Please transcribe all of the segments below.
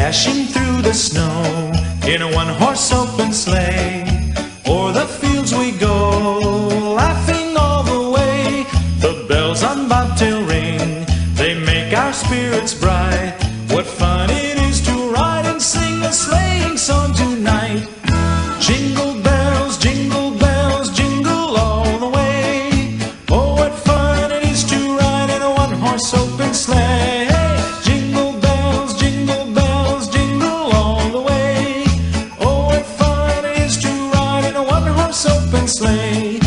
dashing through the snow in a one-horse open sleigh. O'er the fields we go, laughing all the way. The bells on bobtail ring, they make our spirits bright. What fun it is to ride and sing a sleighing song tonight. Jingle bells, jingle bells, jingle all the way. Oh, what fun it is to ride in a one-horse open sleigh. Jingle bells, jingle bells, jingle all the way. Oh, what fun it is to ride in a one-horse open sleigh.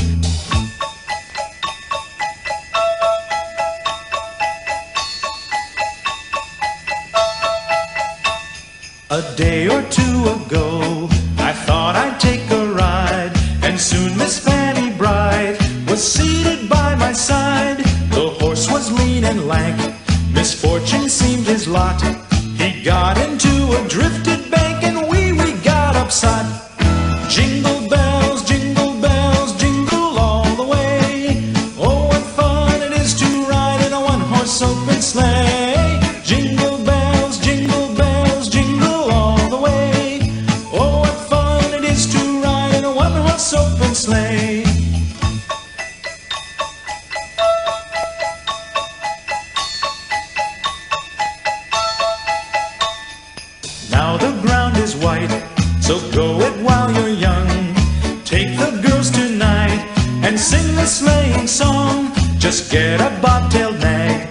A day or two ago, I thought I'd take a ride, and soon Miss Fanny Bright was seated by my side. The horse was lean and lank, misfortune seemed his lot. He got into a drifted bank, and we got upset. Jingle bells, jingle all the way. Oh, what fun it is to ride in a one-horse open sleigh. Jingle bells, jingle all the way. Oh, what fun it is to ride in a one-horse open sleigh. Now the ground is white, so go it while you're young. Take the girls tonight and sing the sleighing song. Just get a bobtailed nag